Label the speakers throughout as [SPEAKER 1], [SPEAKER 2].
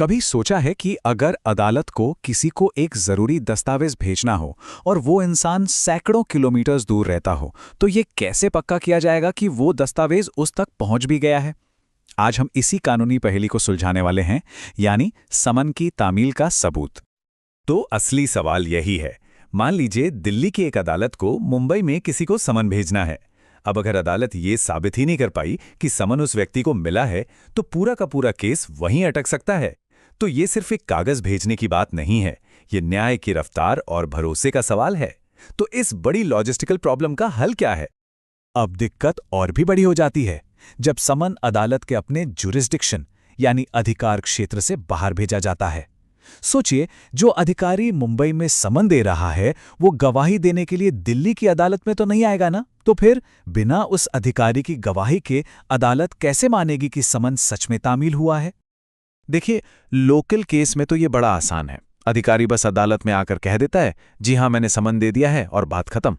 [SPEAKER 1] कभी सोचा है कि अगर अदालत को किसी को एक जरूरी दस्तावेज भेजना हो और वो इंसान सैकड़ों किलोमीटर्स दूर रहता हो, तो ये कैसे पक्का किया जाएगा कि वो दस्तावेज उस तक पहुंच भी गया है? आज हम इसी कानूनी पहेली को सुलझाने वाले हैं, यानी समन की तामील का सबूत।
[SPEAKER 2] तो असली सवाल यही है। मान लीजिए दिल्ली की एक अदालत को मुंबई में किसी को समन भेजना है। अब अगर अदालत ये साबित ही नहीं कर पाई कि समन उस व्यक्ति को मिला है, तो पूरा का पूरा केस वहीं अटक सकता है। तो ये सिर्फ एक कागज भेजने की बात नहीं है, ये न्याय की रफ्तार और भरोसे का सवाल है। तो इस बड़ी लॉजिस्टिकल प्रॉब्लम का हल क्या है?
[SPEAKER 1] अब दिक्कत और भी बड़ी हो जाती है जब समन अदालत के अपने जुरिस्डिक्शन यानी अधिकार क्षेत्र से बाहर भेजा जाता है। सोचिए, जो अधिकारी मुंबई में समन दे रहा है वो गवाही देने के लिए दिल्ली की अदालत में तो नहीं आएगा ना। तो फिर बिना उस अधिकारी की गवाही के अदालत कैसे मानेगी कि समन सच में तामील हुआ है? देखिए, लोकल केस में तो ये बड़ा आसान है। अधिकारी बस अदालत में आकर कह देता है, जी हां मैंने समन दे दिया है, और बात खत्म।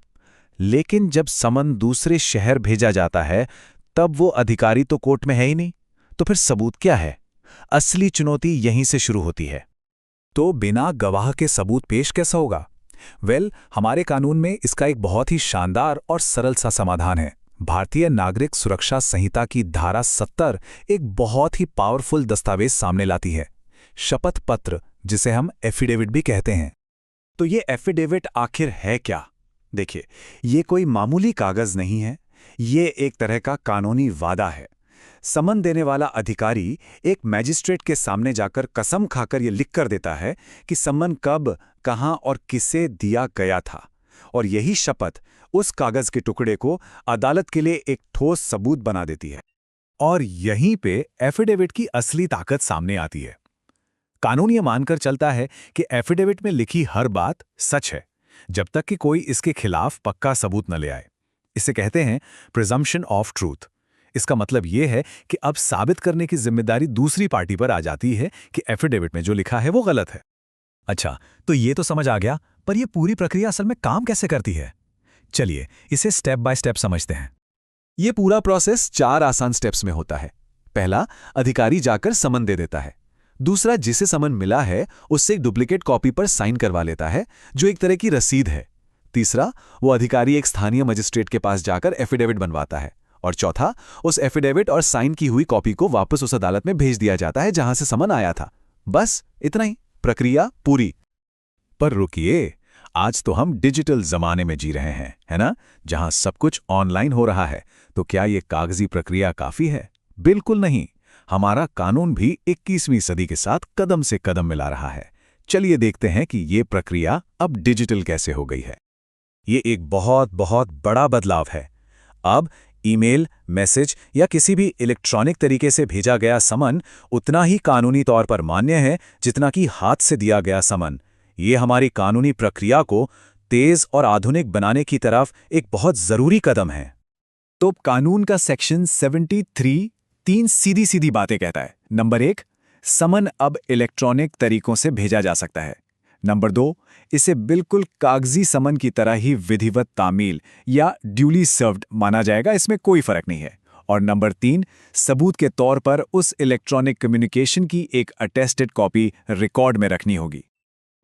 [SPEAKER 1] लेकिन जब समन दूसरे शहर भेजा जाता है, तब वो अधिकारी तो कोर्ट में है ही नहीं। तो फिर सबूत क्या है? असली चुनौती यहीं से शुरू होती है। तो बिना गवाह के सबूत पेश कैसा होगा? हमारे कानून में इसका एक बहुत ही शानदार और सरल सा समाधान है। भारतीय नागरिक सुरक्षा संहिता की धारा 70 एक बहुत ही पावरफुल दस्तावेज सामने लाती है, शपथ पत्र, जिसे हम एफिडेविट भी कहते हैं।
[SPEAKER 2] तो ये एफिडेविट आखिर है क्या? देखिए, ये कोई मामूली कागज नहीं है, ये एक तरह का कानूनी वादा है। समन देने वाला अधिकारी एक मैजिस्ट्रेट के सामने जाकर कसम खाकर ये लिख कर देता है कि समन कब, कहां और किसे दिया गया था, और यही शपथ उस कागज के टुकड़े को अदालत के लिए एक ठोस सबूत बना देती है।
[SPEAKER 1] और यहीं पे एफिडेविट की असली ताकत सामने आती है। कानून ये मानकर चलता है कि एफिडेविट में लिखी हर बात सच है, जब तक कि कोई इसके खिलाफ पक्का सबूत न ले आए। इसे कहते हैं प्रिजम्पशन ऑफ ट्रूथ। इसका मतलब यह है कि अब साबित करने की जिम्मेदारी दूसरी पार्टी पर आ जाती है कि एफिडेविट में जो लिखा है वो गलत है। अच्छा, तो ये तो समझ आ गया, पर यह पूरी प्रक्रिया असल में काम कैसे करती है? चलिए इसे स्टेप बाय स्टेप समझते हैं।
[SPEAKER 2] ये पूरा प्रोसेस 4 आसान स्टेप्स में होता है। पहला, अधिकारी जाकर समन दे देता है। दूसरा, जिसे समन मिला है उससे एक डुप्लीकेट कॉपी पर साइन करवा लेता है, जो एक तरह की रसीद है। तीसरा, वो अधिकारी एक स्थानीय मजिस्ट्रेट के पास जाकर एफिडेविट बनवाता है। और चौथा, उस एफिडेविट और साइन की हुई कॉपी को वापस उस अदालत में भेज दिया जाता है जहां से समन आया था। बस इतना ही, प्रक्रिया पूरी।
[SPEAKER 1] पर रुकिए, आज तो हम डिजिटल जमाने में जी रहे हैं, है ना, जहां सब कुछ ऑनलाइन हो रहा है। तो क्या ये कागजी प्रक्रिया काफी है? बिल्कुल नहीं। हमारा कानून भी 21वीं सदी के साथ कदम से कदम मिला रहा है। चलिए देखते हैं कि ये प्रक्रिया अब डिजिटल कैसे हो गई है। ये एक बहुत बहुत बड़ा बदलाव है। अब ईमेल, मैसेज या किसी भी इलेक्ट्रॉनिक तरीके से भेजा गया समन उतना ही कानूनी तौर पर मान्य है जितना कि हाथ से दिया गया समन। ये हमारी कानूनी प्रक्रिया को तेज और आधुनिक बनाने की तरफ एक बहुत जरूरी कदम है। तो कानून का सेक्शन 73 3 सीधी सीधी बातें कहता है। नंबर 1, समन अब इलेक्ट्रॉनिक तरीकों से भेजा जा सकता है। नंबर 2, इसे बिल्कुल कागजी समन की तरह ही विधिवत तामील या ड्यूली सर्व्ड माना जाएगा, इसमें कोई फर्क नहीं है। और नंबर 3, सबूत के तौर पर उस इलेक्ट्रॉनिक कम्युनिकेशन की एक अटेस्टेड कॉपी रिकॉर्ड में रखनी होगी।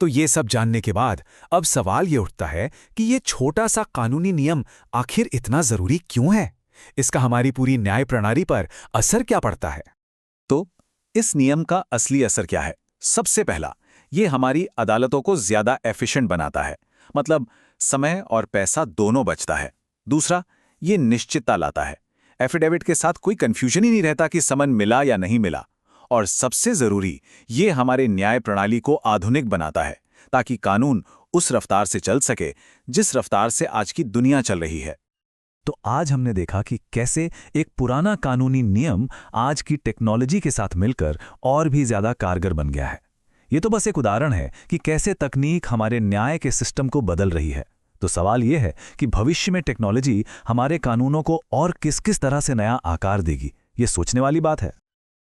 [SPEAKER 1] तो ये सब जानने के बाद अब सवाल ये उठता है कि ये छोटा सा कानूनी नियम आखिर इतना जरूरी क्यों है? इसका हमारी पूरी न्याय प्रणाली पर असर क्या पड़ता है? तो इस नियम का असली असर क्या है? सबसे पहला, ये हमारी अदालतों को ज्यादा एफिशिएंट बनाता है, मतलब समय और पैसा दोनों बचता है। दूसरा, ये निश्चितता लाता है। एफिडेविट के साथ कोई कंफ्यूजन ही नहीं रहता कि समन मिला या नहीं मिला। और सबसे जरूरी, ये हमारे न्याय प्रणाली को आधुनिक बनाता है, ताकि कानून उस रफ्तार से चल सके जिस रफ्तार से आज की दुनिया चल रही है। तो आज हमने देखा कि कैसे एक पुराना कानूनी नियम आज की टेक्नोलॉजी के साथ मिलकर और भी ज्यादा कारगर बन गया है। ये तो बस एक उदाहरण है कि कैसे तकनीक हमारे न्याय के सिस्टम को बदल रही है। तो सवाल यह है कि भविष्य में टेक्नोलॉजी हमारे कानूनों को और किस किस तरह से नया आकार देगी। ये सोचने वाली बात है।